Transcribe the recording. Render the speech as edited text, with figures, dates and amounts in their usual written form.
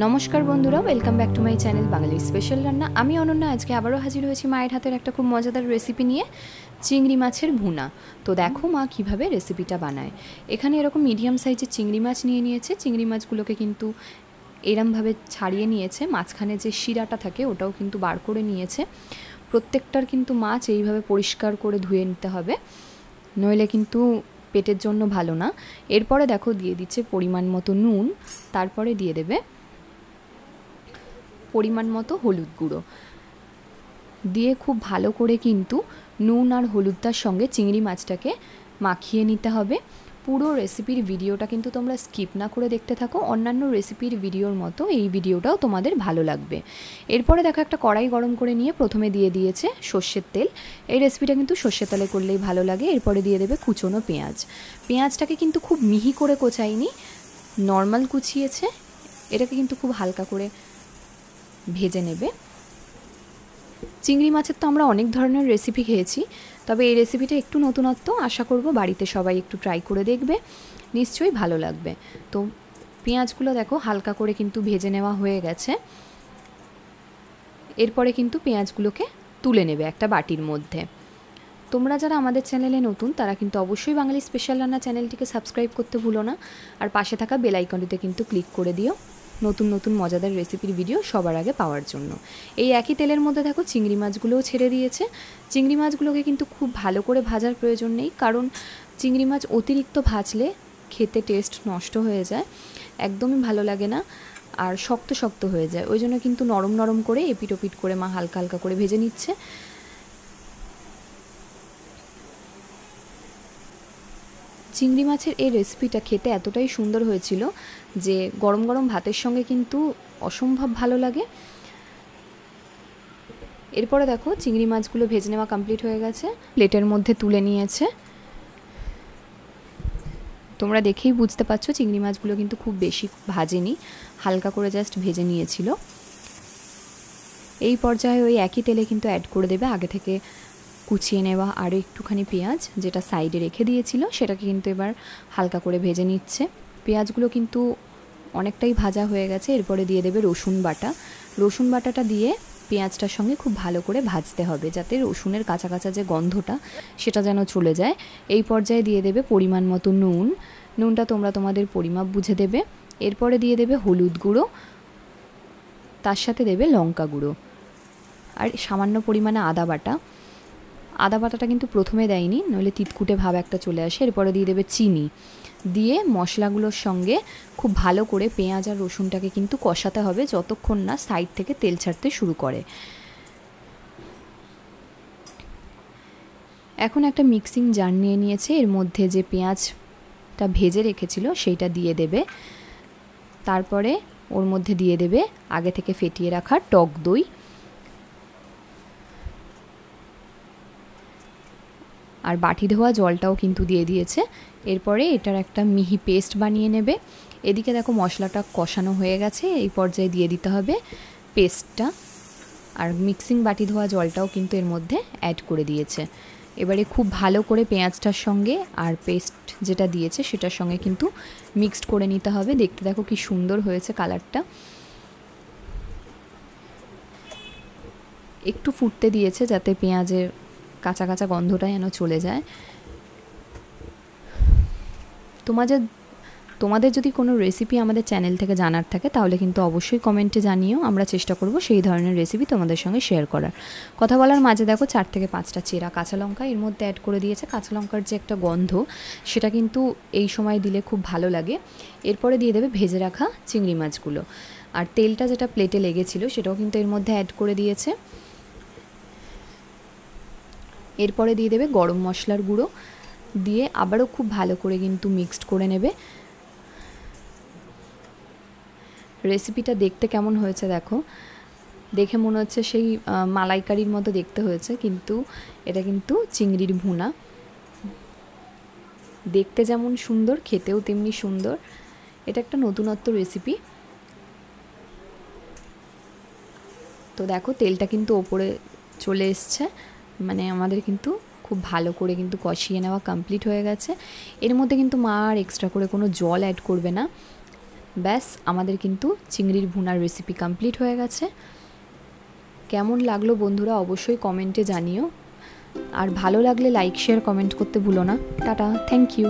নমস্কার বন্ধুরা, welcome back to my channel Bangali special রান্না। আমি অনন্যা আজকে আবারও হাজির হয়েছি মায়ের হাতের একটা খুব মজাদার রেসিপি নিয়ে, চিংড়ি মাছের ভুনা। তো দেখো মা কিভাবে রেসিপিটা বানায়। এখানে এরকম মিডিয়াম সাইজের চিংড়ি মাছ নিয়েছে। চিংড়ি মাছগুলোকে কিন্তু এরমভাবে ছাড়িয়ে নিয়েছে, মাঝখানে যে শিরাটা থাকে ওটাও কিন্তু বার করে নিয়েছে। প্রত্যেকটার কিন্তু মাছ এইভাবে পরিষ্কার করে ধুয়ে নিতে হবে, নইলে কিন্তু পেটের জন্য ভালো না। এরপরে দেখো দিয়ে দিচ্ছে পরিমাণ মতো নুন, তারপরে দিয়ে দেবে পরিমাণ মতো হলুদ গুঁড়ো দিয়ে খুব ভালো করে কিন্তু নুন আর হলুদটার সঙ্গে চিংড়ি মাছটাকে মাখিয়ে নিতে হবে। পুরো রেসিপির ভিডিওটা কিন্তু তোমরা স্কিপ না করে দেখতে থাকো, অন্যান্য রেসিপির ভিডিওর মতো এই ভিডিওটাও তোমাদের ভালো লাগবে। এরপরে দেখো একটা কড়াই গরম করে নিয়ে প্রথমে দিয়ে দিয়েছে সর্ষের তেল। এই রেসিপিটা কিন্তু সর্ষের তেলে করলেই ভালো লাগে। এরপরে দিয়ে দেবে কুচনো পেঁয়াজ। পেঁয়াজটাকে কিন্তু খুব মিহি করে কোচায়নি, নর্মাল কুচিয়েছে। এটাকে কিন্তু খুব হালকা করে ভেজে নেবে। চিংড়ি মাছের তো আমরা অনেক ধরনের রেসিপি খেয়েছি, তবে এই রেসিপিটা একটু নতুনত্ব। আশা করব বাড়িতে সবাই একটু ট্রাই করে দেখবে, নিশ্চয়ই ভালো লাগবে। তো পেঁয়াজগুলো দেখো হালকা করে কিন্তু ভেজে নেওয়া হয়ে গেছে। এরপরে কিন্তু পেঁয়াজগুলোকে তুলে নেবে একটা বাটির মধ্যে। তোমরা যারা আমাদের চ্যানেলে নতুন তারা কিন্তু অবশ্যই বাঙালি স্পেশাল রান্না চ্যানেলটিকে সাবস্ক্রাইব করতে ভুলো না, আর পাশে থাকা বেল আইকনটিতে কিন্তু ক্লিক করে দিও নতুন নতুন মজাদার রেসিপির ভিডিও সবার আগে পাওয়ার জন্য। এই একই তেলের মধ্যে দেখো চিংড়ি মাছগুলোও ছেড়ে দিয়েছে। চিংড়ি মাছগুলোকে কিন্তু খুব ভালো করে ভাজার প্রয়োজন নেই, কারণ চিংড়ি মাছ অতিরিক্ত ভাজলে খেতে টেস্ট নষ্ট হয়ে যায়, একদমই ভালো লাগে না, আর শক্ত শক্ত হয়ে যায়। ওই জন্য কিন্তু নরম নরম করে এপিট ওপিট করে মা হালকা হালকা করে ভেজে নিচ্ছে। চিংড়ি মাছের এই রেসিপিটা খেতে এতটাই সুন্দর হয়েছিল যে গরম গরম ভাতের সঙ্গে কিন্তু অসম্ভব ভালো লাগে। এরপরে দেখো চিংড়ি মাছগুলো ভেজে নেওয়া কমপ্লিট হয়ে গেছে, প্লেটের মধ্যে তুলে নিয়েছে। তোমরা দেখেই বুঝতে পারছো চিংড়ি মাছগুলো কিন্তু খুব বেশি ভাজেনি, হালকা করে জাস্ট ভেজে নিয়েছিল। এই পর্যায়ে ওই একই তেলে কিন্তু অ্যাড করে দেবে আগে থেকে কুচিয়ে নেওয়া আরও একটুখানি পেঁয়াজ, যেটা সাইডে রেখে দিয়েছিল সেটাকে কিন্তু এবার হালকা করে ভেজে নিচ্ছে। পেঁয়াজগুলো কিন্তু অনেকটাই ভাজা হয়ে গেছে। এরপরে দিয়ে দেবে রসুন বাটা। রসুন বাটাটা দিয়ে পেঁয়াজটার সঙ্গে খুব ভালো করে ভাজতে হবে, যাতে রসুনের কাঁচা কাঁচা যে গন্ধটা সেটা যেন চলে যায়। এই পর্যায়ে দিয়ে দেবে পরিমাণ মতো নুন। নুনটা তোমরা তোমাদের পরিমাপ বুঝে দেবে। এরপরে দিয়ে দেবে হলুদ গুঁড়ো, তার সাথে দেবে লঙ্কা গুঁড়ো আর সামান্য পরিমাণে আদা বাটা। আদা বাটাটা কিন্তু প্রথমে দেয়নি, নইলে তিতকুটে ভাব একটা চলে আসে। এরপরে দিয়ে দেবে চিনি, দিয়ে মশলাগুলোর সঙ্গে খুব ভালো করে পেঁয়াজ আর রসুনটাকে কিন্তু কষাতে হবে যতক্ষণ না সাইড থেকে তেল ছাড়তে শুরু করে। এখন একটা মিক্সিং জার নিয়ে নিয়েছে, এর মধ্যে যে পেঁয়াজটা ভেজে রেখেছিল সেইটা দিয়ে দেবে। তারপরে ওর মধ্যে দিয়ে দেবে আগে থেকে ফেটিয়ে রাখা টক দই, আর বাটি ধোয়া জলটাও কিন্তু দিয়ে দিয়েছে। এরপরে এটার একটা মিহি পেস্ট বানিয়ে নেবে। এদিকে দেখো মশলাটা কষানো হয়ে গেছে, এই পর্যায়ে দিয়ে দিতে হবে পেস্টটা, আর মিক্সিং বাটি ধোয়া জলটাও কিন্তু এর মধ্যে অ্যাড করে দিয়েছে। এবারে খুব ভালো করে পেঁয়াজটার সঙ্গে আর পেস্ট যেটা দিয়েছে সেটার সঙ্গে কিন্তু মিক্সড করে নিতে হবে। দেখতে দেখো কি সুন্দর হয়েছে কালারটা। একটু ফুটতে দিয়েছে যাতে পেঁয়াজের কাঁচা কাঁচা গন্ধটা যেন চলে যায়। তোমাদের যদি কোনো রেসিপি আমাদের চ্যানেল থেকে জানার থাকে তাহলে কিন্তু অবশ্যই কমেন্টে জানিও, আমরা চেষ্টা করব সেই ধরনের রেসিপি তোমাদের সঙ্গে শেয়ার করার। কথা বলার মাঝে দেখো 4 থেকে 5টা চেরা কাঁচা লঙ্কা এর মধ্যে অ্যাড করে দিয়েছে। কাঁচা লঙ্কার যে একটা গন্ধ সেটা কিন্তু এই সময় দিলে খুব ভালো লাগে। এরপরে দিয়ে দেবে ভেজে রাখা চিংড়ি মাছগুলো, আর তেলটা যেটা প্লেটে লেগেছিল সেটাও কিন্তু এর মধ্যে অ্যাড করে দিয়েছে। এরপরে দিয়ে দেবে গরম মশলার গুঁড়ো, দিয়ে আবারও খুব ভালো করে কিন্তু মিক্সড করে নেবে। রেসিপিটা দেখতে কেমন হয়েছে দেখো, দেখে মনে হচ্ছে সেই মালাইকারির মতো দেখতে হয়েছে, কিন্তু এটা কিন্তু চিংড়ির ভুনা। দেখতে যেমন সুন্দর খেতেও তেমনি সুন্দর। এটা একটা নতুনত্ব রেসিপি। তো দেখো তেলটা কিন্তু ওপরে চলে এসছে, মানে আমাদের কিন্তু খুব ভালো করে কিন্তু কষিয়ে নেওয়া কমপ্লিট হয়ে গেছে। এর মধ্যে কিন্তু মা আর এক্সট্রা করে কোনো জল অ্যাড করবে না, ব্যাস আমাদের কিন্তু চিংড়ির ভুনার রেসিপি কমপ্লিট হয়ে গেছে। কেমন লাগলো বন্ধুরা অবশ্যই কমেন্টে জানিও, আর ভালো লাগলে লাইক শেয়ার কমেন্ট করতে ভুলো না। Tata, thank you.